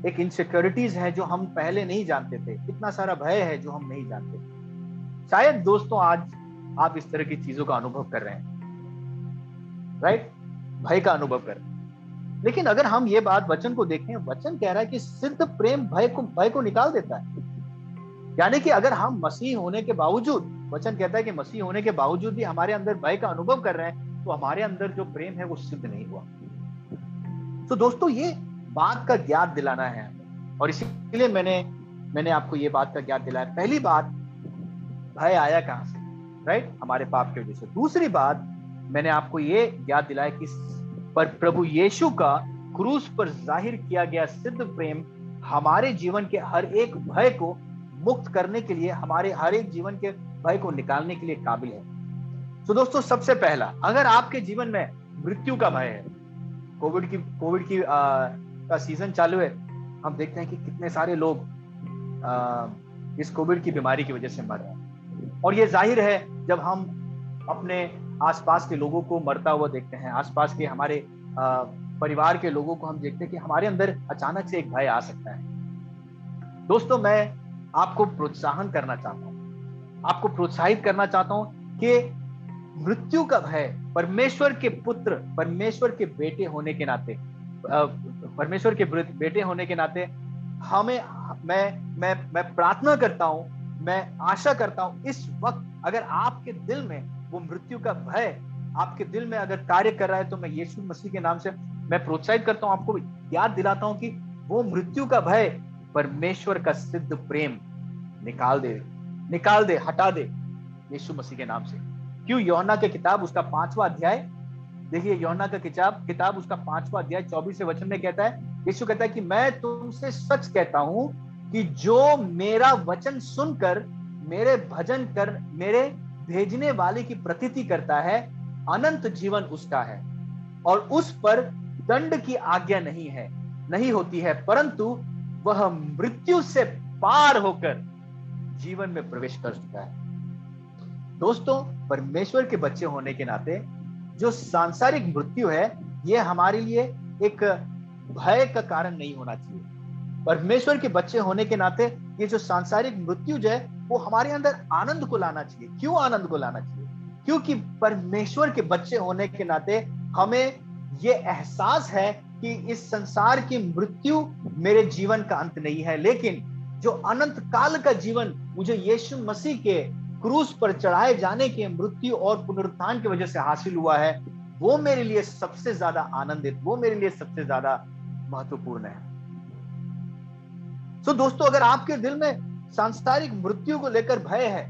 एक इनसिक्योरिटीज है जो हम पहले नहीं जानते थे, कितना सारा भय है जो हम नहीं जानते थे। शायद दोस्तों, आज आप इस तरह की चीजों का अनुभव कर रहे हैं, राइट? भय का अनुभव कर रहे हैं। लेकिन अगर हम ये बात वचन को देखें, वचन कह रहा है कि सिद्ध प्रेम भय को निकाल देता है। यानी कि अगर हम मसीह होने के बावजूद, वचन कहता है कि मसीह होने के बावजूद भी हमारे अंदर भय का अनुभव कर रहे हैं, तो हमारे अंदर जो प्रेम है वो सिद्ध नहीं हुआ। तो दोस्तों, ये बात का ज्ञात दिलाना है, और इसीलिए मैंने आपको ये बात का ज्ञात दिलाया। पहली बात, भय आया कहां से? राइट? हमारे पाप की वजह से। दूसरी बात, मैंने आपको ये ज्ञात दिलाया कि पर प्रभु यीशु का क्रूस पर जाहिर किया गया सिद्ध प्रेम हमारे जीवन के हर एक भय को मुक्त करने के लिए, हमारे हर एक जीवन के भय को निकालने के लिए काबिल है। तो दोस्तों, सबसे पहला, अगर आपके जीवन में मृत्यु का भय है, कोविड की का सीजन चालू है, हम देखते हैं कि कितने सारे लोग इस कोविड की बीमारी की वजह से मर रहे हैं। और ये जाहिर है जब हम अपने आसपास के लोगों को मरता हुआ देखते हैं, आसपास के हमारे परिवार के लोगों को हम देखते हैं कि हमारे अंदर अचानक से एक भय आ सकता है। दोस्तों, मैं आपको प्रोत्साहन करना चाहता हूं, आपको प्रोत्साहित करना चाहता हूं कि मृत्यु का भय परमेश्वर के पुत्र, परमेश्वर के बेटे होने के नाते, परमेश्वर के बेटे होने के नाते हमें, मैं प्रार्थना करता हूं, मैं आशा करता हूं इस वक्त अगर आपके दिल में वो मृत्यु का भय आपके दिल में अगर कार्य कर रहा है, तो मैं यीशु मसीह के नाम से मैं प्रोत्साहित करता हूं, आपको याद दिलाता हूं कि वो मृत्यु का भय परमेश्वर का सिद्ध प्रेम निकाल दे, हटा दे यीशु मसीह के नाम से। क्यों? यूहन्ना के किताब उसका 5वां अध्याय देखिए यूहन्ना का किताब उसका 5वां अध्याय 24वें वचन में कहता है, यीशु कहता है कि मैं तुमसे सच कहता हूं कि जो मेरा वचन सुनकर मेरे भजन कर मेरे भेजने वाले की प्रतीति करता है, अनंत जीवन उसका है और उस पर दंड की आज्ञा नहीं होती है, परंतु वह मृत्यु से पार होकर जीवन में प्रवेश कर चुका है। दोस्तों, परमेश्वर के बच्चे होने के नाते जो सांसारिक मृत्यु है, यह हमारे लिए एक भय का कारण नहीं होना चाहिए। परमेश्वर के बच्चे होने के नाते ये जो सांसारिक मृत्यु जो है, वो हमारे अंदर आनंद को लाना चाहिए। क्यों आनंद को लाना चाहिए? क्योंकि परमेश्वर के बच्चे होने के नाते हमें ये एहसास है कि इस संसार की मृत्यु मेरे जीवन का अंत नहीं है, लेकिन जो अनंत काल का जीवन मुझे यीशु मसीह के क्रूस पर चढ़ाए जाने के मृत्यु और पुनरुत्थान की वजह से हासिल हुआ है, वो मेरे लिए सबसे ज्यादा आनंदित, वो मेरे लिए सबसे ज्यादा महत्वपूर्ण है। तो दोस्तों, अगर आपके दिल में सांसारिक मृत्यु को लेकर भय है,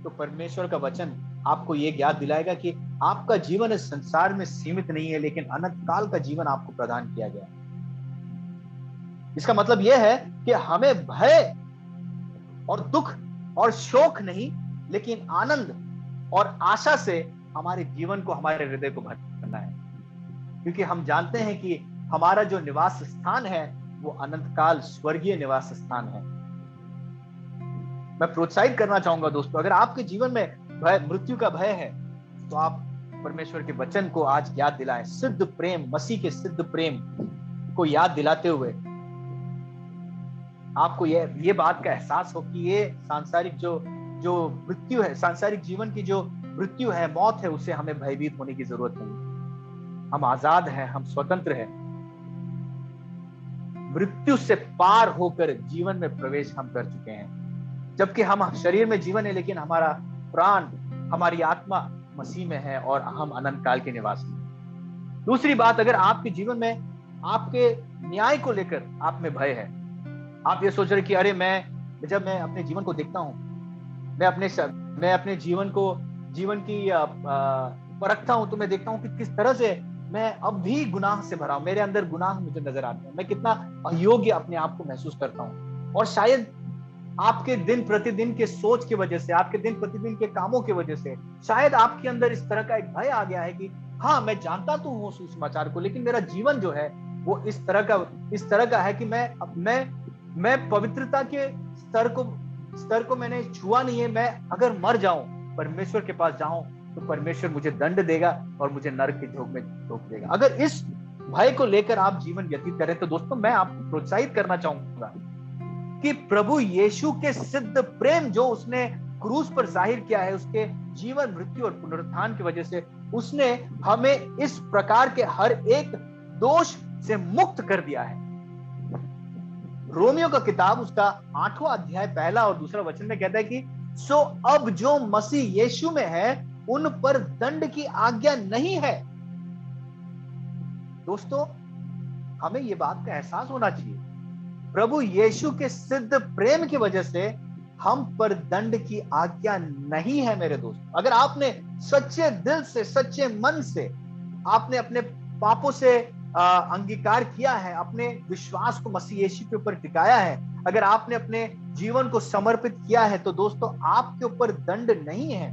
तो परमेश्वर का वचन आपको ये याद दिलाएगा कि आपका जीवन इस संसार में सीमित नहीं है, लेकिन अनंत काल का जीवन आपको प्रदान किया गया है। इसका मतलब यह है कि हमें भय और दुख और शोक नहीं, लेकिन आनंद और आशा से हमारे जीवन को, हमारे हृदय को भरना है, क्योंकि हम जानते हैं कि हमारा जो निवास स्थान है वो अनंत काल स्वर्गीय निवास स्थान है। मैं प्रोत्साहित करना चाहूंगा दोस्तों, अगर आपके जीवन में भय, मृत्यु का भय है, तो आप परमेश्वर के वचन को आज याद दिलाएं। सिद्ध प्रेम, मसीह के सिद्ध प्रेम को याद दिलाते हुए आपको ये बात का एहसास हो कि ये सांसारिक जो मृत्यु है, सांसारिक जीवन की जो मृत्यु है, मौत है, उससे हमें भयभीत होने की जरूरत नहीं। हम आजाद हैं, हम स्वतंत्र हैं। मृत्यु से पार होकर जीवन में प्रवेश हम कर चुके हैं। जबकि हम शरीर में जीवन है, लेकिन हमारा प्राण, हमारी आत्मा मसीह में है और हम अनंत काल के निवासी हैं। दूसरी बात, अगर आपके जीवन में आपके न्याय को लेकर आप में भय है, आप ये सोच रहे कि अरे जब मैं अपने जीवन को देखता हूं, मैं अपने जीवन की परखता हूं, तो मैं देखता हूं कि किस तरह से मैं अब भी गुनाह से भरा हूं, मेरे अंदर गुनाह मुझे नजर आते हैं, मैं कितना अयोग्य अपने आप को महसूस करता हूं। और शायद आपके दिन प्रतिदिन के सोच की वजह से, आपके दिन प्रतिदिन के कामों की वजह से, शायद आपके अंदर इस तरह का एक भय आ गया है कि हाँ, मैं जानता तो हूँ सुसमाचार को, लेकिन मेरा जीवन जो है वो इस तरह का है कि मैं पवित्रता के स्तर को मैंने छुआ नहीं है। मैं अगर मर जाऊं, परमेश्वर के पास जाऊं, तो परमेश्वर मुझे दंड देगा और मुझे नरक के झोंक में झोंक देगा। अगर इस भय को लेकर आप जीवन व्यतीत करें, तो दोस्तों मैं आपको प्रोत्साहित करना चाहूंगा कि प्रभु यीशु के सिद्ध प्रेम जो उसने क्रूस पर जाहिर किया है, उसके जीवन, मृत्यु और पुनरुत्थान की वजह से उसने हमें इस प्रकार के हर एक दोष से मुक्त कर दिया है। रोमियो का किताब उसका 8वां अध्याय 1 और 2 वचन में कहता है कि सो अब जो मसीह यीशु में है, उन पर दंड की आज्ञा नहीं है। दोस्तों, हमें यह बात का एहसास होना चाहिए, प्रभु यीशु के सिद्ध प्रेम की वजह से हम पर दंड की आज्ञा नहीं है। मेरे दोस्त, अगर आपने सच्चे दिल से, सच्चे मन से आपने अपने पापों से अंगीकार किया है, अपने विश्वास को मसीह यीशु के ऊपर टिकाया है, अगर आपने अपने जीवन को समर्पित किया है, तो दोस्तों आपके ऊपर दंड नहीं है,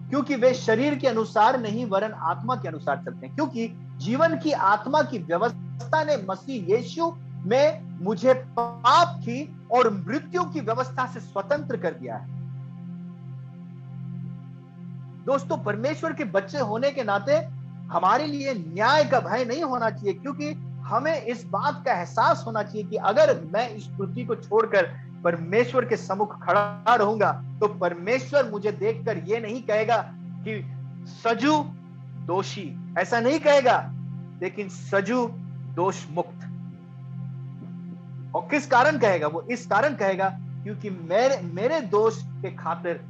क्योंकि वे शरीर के अनुसार नहीं वरन आत्मा के अनुसार चलते हैं। क्योंकि जीवन की आत्मा की व्यवस्था ने मसीह यीशु में मुझे पाप की और मृत्यु की व्यवस्था से स्वतंत्र कर दिया है। दोस्तों, परमेश्वर के बच्चे होने के नाते हमारे लिए न्याय का भय नहीं होना चाहिए, क्योंकि हमें इस बात का एहसास होना चाहिए कि अगर मैं इस पृथ्वी को छोड़कर परमेश्वर के सम्मुख खड़ा रहूंगा, तो परमेश्वर मुझे देखकर ये नहीं कहेगा कि सजू दोषी, ऐसा नहीं कहेगा, लेकिन सजू दोष मुक्त। और किस कारण कहेगा? वो इस कारण कहेगा क्योंकि मेरे दोष के खातिर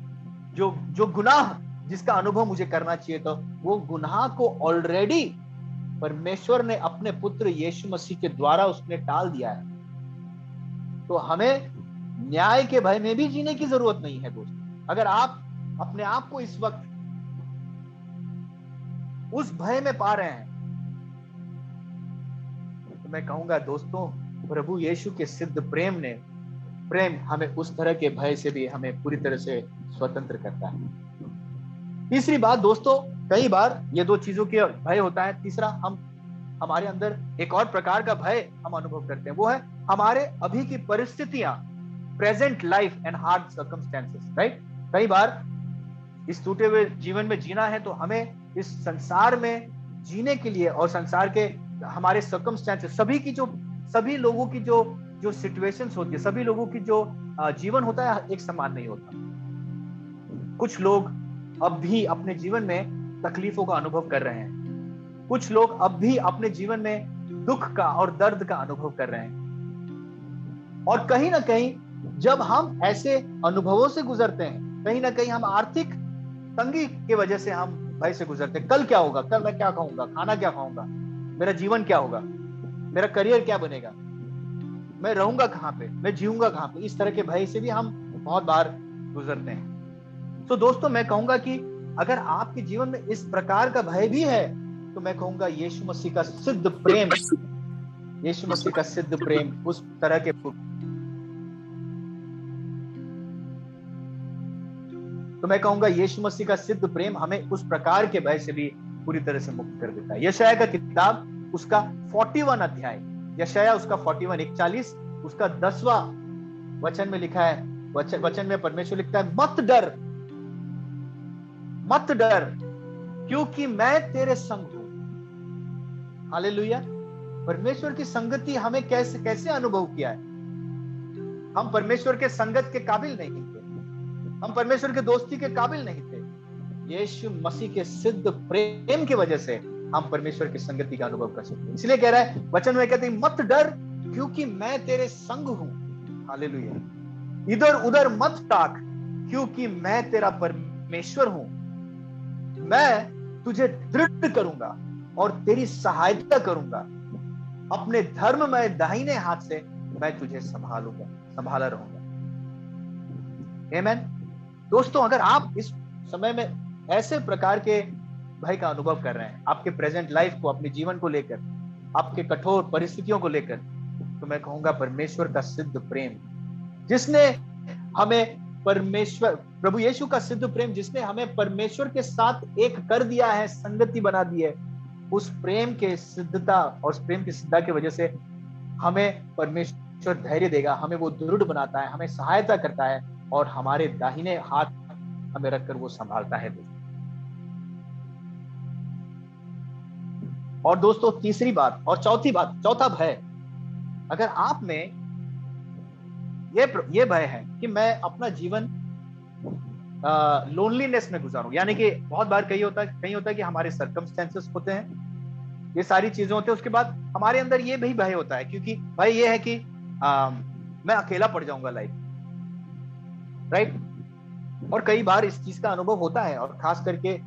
जो गुनाह जिसका अनुभव मुझे करना चाहिए, तो वो गुनाह को ऑलरेडी परमेश्वर ने अपने पुत्र यीशु मसीह के द्वारा उसने टाल दिया है। तो हमें न्याय के भय में भी जीने की जरूरत नहीं है। दोस्तों, अगर आप अपने आप को इस वक्त उस भय में पा रहे हैं। तो मैं कहूंगा दोस्तों, प्रभु यीशु के सिद्ध प्रेम हमें उस तरह के भय से भी हमें पूरी तरह से स्वतंत्र करता है। तीसरी बात दोस्तों, कई बार ये दो चीजों के भय होता है। तीसरा, हमारे अंदर एक और प्रकार का भय हम अनुभव करते हैं, वो है हमारे अभी की परिस्थितियां, present life and hard circumstances, right. कई बार इस टूटे हुए जीवन में जीना है तो हमें इस संसार में जीने के लिए, और संसार के हमारे सर्कमस्टेंसेस, सभी लोगों की जो सिचुएशंस होती है, सभी लोगों की जो जीवन होता है, एक समान नहीं होता। कुछ लोग अब भी अपने जीवन में तकलीफों का अनुभव कर रहे हैं। कुछ लोग अब भी अपने जीवन में दुख का और दर्द का अनुभव कर रहे हैं। और कहीं ना कहीं जब हम ऐसे अनुभवों से गुजरते हैं, कहीं ना कहीं हम आर्थिक तंगी की वजह से हम भय से गुजरते हैं। कल क्या होगा, कल मैं क्या खाऊंगा, खाना क्या खाऊंगा, मेरा जीवन क्या होगा, मेरा करियर क्या बनेगा, मैं रहूंगा कहां पे, मैं जीऊंगा कहां पे। इस तरह के भय से भी हम बहुत बार गुजरते हैं। तो दोस्तों, मैं कहूंगा कि अगर आपके जीवन में इस प्रकार का भय भी है, तो मैं कहूंगा यीशु मसीह का सिद्ध प्रेम उस तरह के, तो मैं कहूंगा यीशु मसीह का सिद्ध प्रेम हमें उस प्रकार के भय से भी पूरी तरह से मुक्त कर देता है। यशायाह का किताब उसका 41 अध्याय, यशायाह उसका 41:41, उसका 10वां वचन में लिखा है, वचन में परमेश्वर लिखता है, मत डर क्योंकि मैं तेरे संग हूं। हालेलुया। परमेश्वर की संगति हमें कैसे अनुभव किया है। हम परमेश्वर के संगत के काबिल नहीं थे, हम परमेश्वर के दोस्ती के काबिल नहीं थे। यीशु मसीह के सिद्ध प्रेम की वजह से हम परमेश्वर की संगति का अनुभव कर सकते हैं। इसलिए कह रहा है वचन में, कहते हैं मत डर क्योंकि मैं तेरे संग हूं। हालेलुया। इधर उधर मत ताक क्योंकि मैं तेरा परमेश्वर हूं। मैं तुझे दृढ़ करूंगा और तेरी सहायता करूंगा। अपने धर्ममय दाहिने हाथ से मैं तुझे संभाला रहूंगा। आमीन। दोस्तों, अगर आप इस समय में ऐसे प्रकार के भय का अनुभव कर रहे हैं, आपके प्रेजेंट लाइफ को, अपने जीवन को लेकर, आपके कठोर परिस्थितियों को लेकर, तो मैं कहूंगा परमेश्वर का सिद्ध प्रेम, जिसने हमें प्रभु यीशु का सिद्ध प्रेम, जिसने हमें परमेश्वर के साथ एक कर दिया है, संगति बना दी है, उस प्रेम के सिद्धता और उस प्रेम की सिद्धता की वजह से हमें परमेश्वर धैर्य देगा, हमें वो दृढ़ बनाता है, हमें सहायता करता है और हमारे दाहिने हाथ हमें रखकर वो संभालता है। और दोस्तों, तीसरी बात और चौथा भय, अगर आप में ये भय है कि मैं अपना जीवन लोनलीनेस में गुजारूं, यानी कि बहुत बार कहीं होता है कि हमारे सर्कमस्टेंसेस होते हैं, ये सारी चीजें होती है, उसके बाद हमारे अंदर ये भी भय होता है, क्योंकि भय ये है कि मैं अकेला पड़ जाऊंगा लाइफ, राइट। और कई बार इस चीज का अनुभव होता है, और खास करके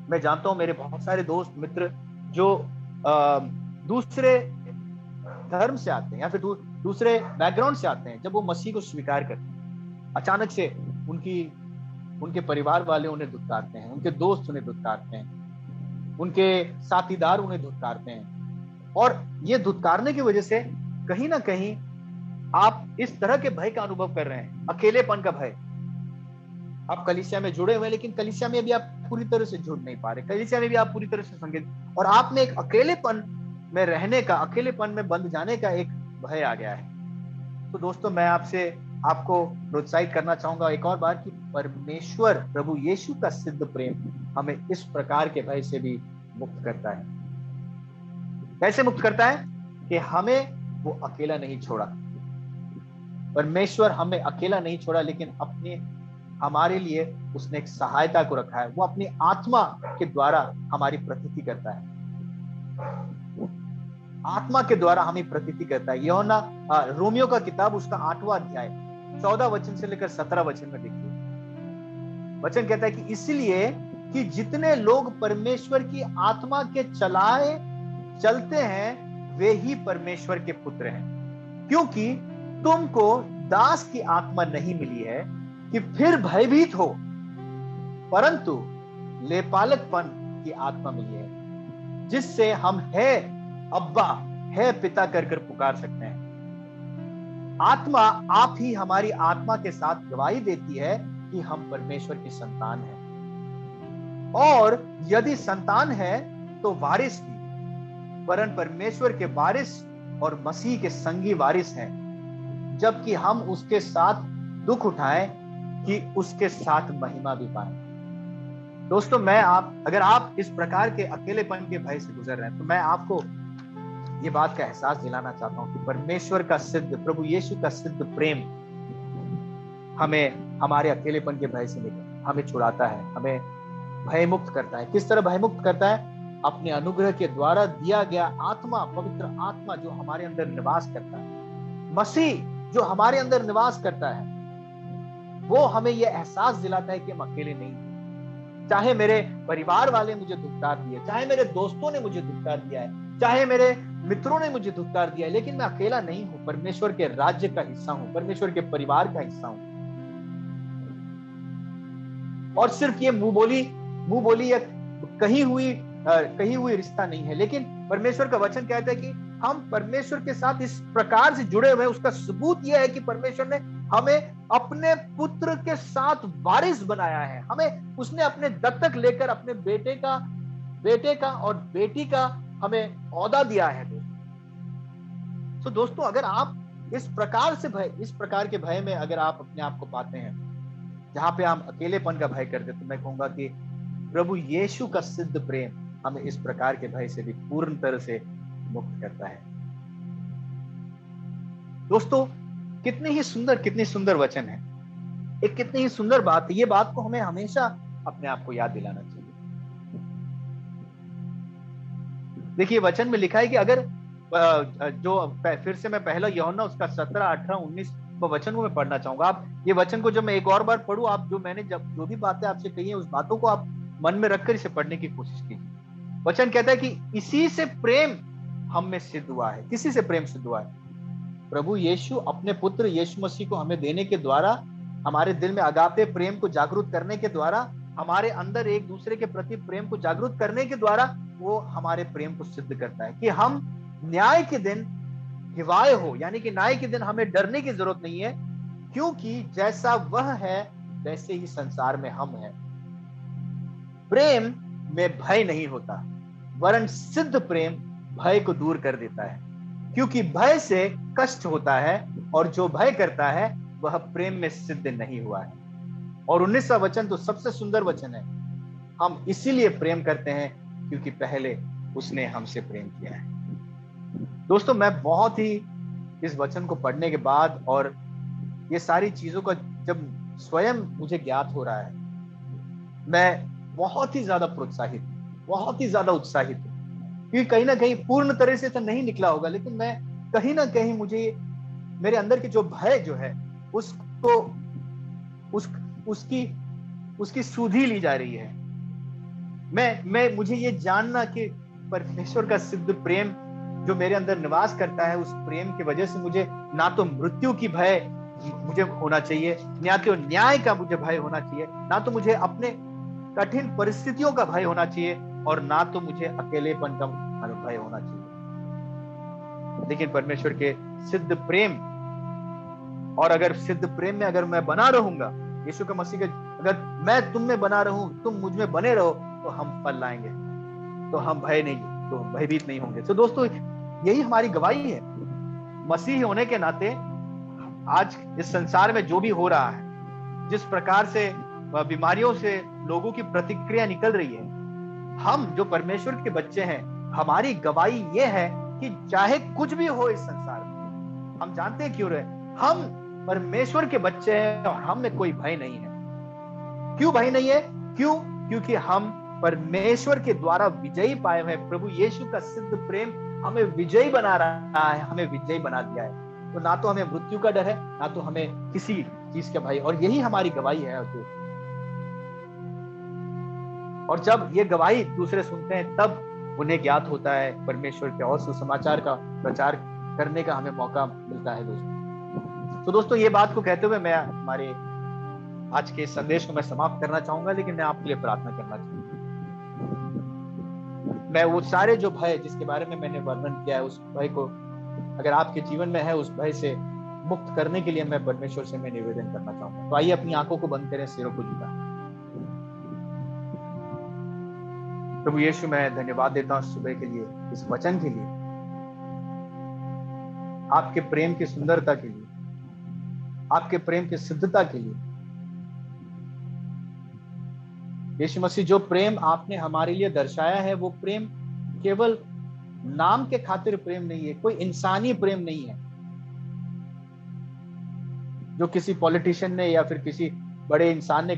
मैं जानता हूं मेरे बहुत सारे दोस्त मित्र जो दूसरे धर्म से आते हैं या फिर दूसरे बैकग्राउंड से आते हैं, जब वो मसीह को स्वीकार करते हैं, अचानक से उनके परिवार वाले उन्हें धुतकारते हैं, उनके दोस्त उन्हें धुतकारते हैं, उनके साथीदार उन्हें धुतकारते हैं, और ये धुतकारने की वजह से कहीं ना कहीं आप इस तरह के भय का अनुभव कर रहे हैं, अकेलेपन का भय। आप कलीसिया में जुड़े हुए, लेकिन कलीसिया में भी आप पूरी तरह से जुड़ नहीं पा रहे, कलीसिया में भी आप पूरी तरह से संगत, और आप में एक अकेलेपन में रहने का, अकेलेपन में बंध जाने का एक भय आ गया है। तो दोस्तों, मैं आपको प्रोत्साहित करना चाहूंगा एक और बार कि परमेश्वर प्रभु यीशु का सिद्ध प्रेम हमें इस प्रकार के भय से भी मुक्त करता है। कैसे मुक्त करता है? कि हमें वो अकेला नहीं छोड़ा। परमेश्वर हमें अकेला नहीं छोड़ा, लेकिन हमारे लिए उसने एक सहायता को रखा है। वो अपनी आत्मा के द्वारा हमारी प्रतीति करता है, आत्मा के द्वारा हमें प्रतीति करता है। यूहन्ना रोमियो का किताब उसका 8वां अध्याय 14 वचन से लेकर 17 वचन में देखिए, वचन कहता है कि इसलिए कि जितने लोग परमेश्वर की आत्मा के चलते हैं, वे ही परमेश्वर के पुत्र हैं। क्योंकि तुमको दास की आत्मा नहीं मिली है कि फिर भयभीत हो, परंतु लेपालकपन की आत्मा मिली है, जिससे हम है अब्बा, है पिता कर कर पुकार सकते हैं। आत्मा आप ही हमारी आत्मा के साथ गवाही देती है कि हम परमेश्वर की संतान हैं, और यदि संतान है तो वारिस भी, वरन परमेश्वर के वारिस और मसीह के संगी वारिस हैं, जबकि हम उसके साथ दुख उठाएं कि उसके साथ महिमा भी पाएं। दोस्तों, अगर आप इस प्रकार के अकेलेपन के भय से गुजर रहे हैं, तो मैं आपको ये बात का एहसास दिलाना चाहता हूं कि परमेश्वर का सिद्ध, प्रभु यीशु का सिद्ध प्रेम हमें हमारे अकेलेपन के भय से लेकर हमें छुड़ाता है, हमें भय मुक्त करता है। किस तरह भय मुक्त करता है? अपने अनुग्रह के द्वारा दिया गया आत्मा, पवित्र आत्मा जो हमारे अंदर निवास करता है, मसीह जो हमारे अंदर निवास करता है, वो हमें यह एहसास दिलाता है कि हम अकेले नहीं हैं। चाहे मेरे परिवार वाले मुझे धिक्कार दिए, चाहे मेरे दोस्तों ने मुझे धिक्कार दिया है, चाहे मेरे मित्रों ने मुझे धिक्कार दिया है, लेकिन मैं अकेला नहीं हूं, परमेश्वर के राज्य का हिस्सा हूं, परमेश्वर के परिवार का हिस्सा हूं। और सिर्फ ये मुंह बोली या कही हुई रिश्ता नहीं है, लेकिन परमेश्वर का वचन कहता है कि हम परमेश्वर के साथ इस प्रकार से जुड़े हुए हैं। उसका सबूत यह है कि परमेश्वर ने हमें अपने पुत्र के साथ वारिस बनाया है। हमें उसने अपने दत्तक लेकर अपने बेटे का और बेटी का हमें औदा दिया है। तो दोस्तों, अगर आप इस प्रकार के भय में अगर आप अपने आप को पाते हैं, जहां पे हम अकेलेपन का भय करते, तो मैं कहूंगा कि प्रभु यीशु का सिद्ध प्रेम हमें इस प्रकार के भय से भी पूर्ण तरह से मुक्त करता है। दोस्तों, कितनी सुंदर वचन है, एक कितनी ही सुंदर बात है। ये बात को हमें हमेशा अपने आप को याद दिलाना चाहिए। देखिए, वचन में लिखा है कि अगर जो फिर से मैं पहला यूहन्ना उसका 17, 18, 19 वचन को मैं पढ़ना चाहूंगा। आप ये वचन को जब मैं एक और बार पढ़ूं, आप जो भी बातें आपसे कही है, उस बातों को आप मन में रखकर इसे पढ़ने की कोशिश कीजिए। वचन कहता है कि इसी से प्रेम हम में सिद्ध हुआ है। किसी से प्रेम सिद्ध हुआ है? प्रभु यीशु अपने पुत्र यीशु मसीह को हमें देने के द्वारा, हमारे दिल में अगापे प्रेम को जागरूक करने के द्वारा, हमारे अंदर एक दूसरे के प्रति प्रेम को जागरूक करने के द्वारा वो हमारे प्रेम को सिद्ध करता है कि हम न्याय के दिन हिवाए हो, यानी कि न्याय के दिन हमें डरने की जरूरत नहीं है, क्योंकि जैसा वह है वैसे ही संसार में हम हैं। प्रेम में भय नहीं होता, वरन सिद्ध प्रेम भय को दूर कर देता है, क्योंकि भय से कष्ट होता है, और जो भय करता है वह प्रेम में सिद्ध नहीं हुआ है। और 19वां वचन तो सबसे सुंदर वचन है। हम इसीलिए प्रेम करते हैं क्योंकि पहले उसने हमसे प्रेम किया है। दोस्तों, मैं बहुत ही इस वचन को पढ़ने के बाद और ये सारी चीजों का जब स्वयं मुझे ज्ञात हो रहा है, मैं बहुत ही ज्यादा प्रोत्साहित, बहुत ही ज्यादा उत्साहित हूं। क्योंकि कहीं ना कहीं पूर्ण तरह से तो नहीं निकला होगा, लेकिन मैं कहीं ना कहीं मुझे मेरे अंदर की जो भय जो है उसको उसकी सुधि ली जा रही है। मुझे ये जानना कि परमेश्वर का सिद्ध प्रेम जो मेरे अंदर निवास करता है, उस प्रेम की वजह से मुझे ना तो मृत्यु की भय मुझे होना चाहिए, ना तो न्याय का मुझे भय होना चाहिए, ना तो मुझे अपने कठिन परिस्थितियों का भय होना चाहिए, और ना तो मुझे अकेलेपन का भय होना चाहिए। लेकिन परमेश्वर के सिद्ध प्रेम, और अगर सिद्ध प्रेम में अगर मैं बना रहूंगा, यीशु का मसीह का, अगर मैं तुम में बना रहूं, तुम मुझ में बने रहो, तो हम फल लाएंगे, तो हम भयभीत नहीं होंगे। तो दोस्तों, यही हमारी गवाही है। मसीह होने के नाते आज इस संसार में जो भी हो रहा है, जिस प्रकार से बीमारियों से लोगों की प्रतिक्रिया निकल रही है, हम जो परमेश्वर के बच्चे हैं, हमारी गवाही ये है कि चाहे कुछ भी हो इस संसार में, हम जानते हैं क्यों रहे, हम परमेश्वर के बच्चे हैं और हम में कोई भय नहीं है। क्यों भय नहीं है? क्योंकि हम परमेश्वर के द्वारा विजयी पाए हुए। प्रभु यीशु का सिद्ध प्रेम हमें विजयी बना रहा है, हमें विजयी बना दिया है। तो ना तो हमें मृत्यु का डर है, ना तो हमें किसी चीज का भय, और यही हमारी गवाही है। और जब ये गवाही दूसरे सुनते हैं, तब उन्हें ज्ञात होता है परमेश्वर के और सुसमाचार का प्रचार करने का हमें मौका मिलता है। दोस्तों, तो दोस्तों, ये बात को कहते हुए मैं हमारे आज के संदेश को मैं समाप्त करना चाहूंगा, लेकिन मैं आपके लिए प्रार्थना करना चाहूंगा। मैं वो सारे जो भय जिसके बारे में मैंने वर्णन किया है, उस भय को अगर आपके जीवन में है, उस भय से मुक्त करने के लिए मैं परमेश्वर से मैं निवेदन करना चाहूंगा। तो आइए अपनी आंखों को बंद करें, सिरों को झुकाएं। प्रभु यीशु, मैं धन्यवाद देता हूं सुबह के लिए, इस वचन के लिए, आपके प्रेम की सुंदरता के लिए, आपके प्रेम की सिद्धता के लिए। यीशु मसीह, जो प्रेम आपने हमारे लिए दर्शाया है, वो प्रेम केवल नाम के खातिर प्रेम नहीं है, कोई इंसानी प्रेम नहीं है जो किसी पॉलिटिशियन ने या फिर किसी बड़े इंसान ने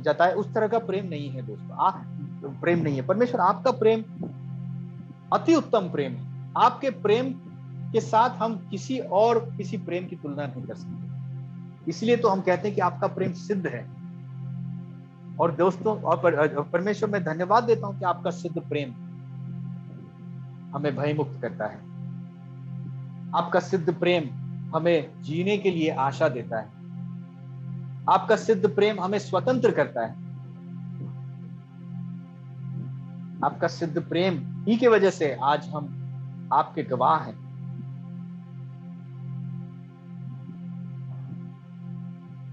जताया, उस तरह का प्रेम नहीं है दोस्तों। प्रेम नहीं है। परमेश्वर, आपका प्रेम अति उत्तम प्रेम है। आपके प्रेम के साथ हम किसी और किसी प्रेम की तुलना नहीं कर सकते। इसलिए तो हम कहते हैं कि आपका प्रेम सिद्ध है। और दोस्तों और परमेश्वर, मैं धन्यवाद देता हूं कि आपका सिद्ध प्रेम हमें भयमुक्त करता है। आपका सिद्ध प्रेम हमें जीने के लिए आशा देता है। आपका सिद्ध प्रेम हमें स्वतंत्र करता है। आपका सिद्ध प्रेम ही की वजह से आज हम आपके गवाह हैं।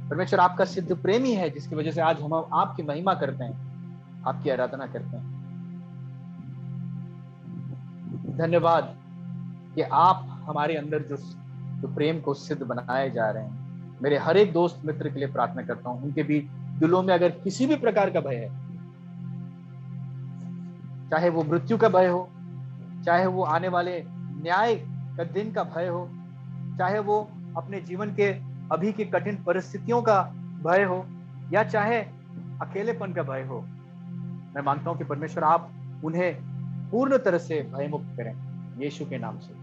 परमेश्वर, आपका सिद्ध प्रेम ही है जिसकी वजह से आज हम आपकी महिमा करते हैं, आपकी आराधना करते हैं। धन्यवाद कि आप हमारे अंदर जो प्रेम को सिद्ध बनाए जा रहे हैं। मेरे हर एक दोस्त मित्र के लिए प्रार्थना करता हूं, उनके भी दिलों में अगर किसी भी प्रकार का भय है, चाहे वो मृत्यु का भय हो, चाहे वो आने वाले न्याय का दिन का भय हो, चाहे वो अपने जीवन के अभी की कठिन परिस्थितियों का भय हो, या चाहे अकेलेपन का भय हो, मैं मांगता हूं कि परमेश्वर आप उन्हें पूर्ण तरह से भयमुक्त करें यीशु के नाम से।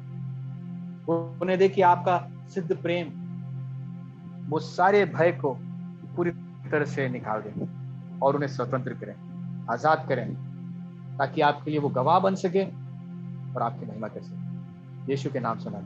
उन्हें देखिए आपका सिद्ध प्रेम वो सारे भय को पूरी तरह से निकाल दें और उन्हें स्वतंत्र करें, आजाद करें, ताकि आपके लिए वो गवाह बन सके और आपकी महिमा कर सके। यीशु के नाम से मैं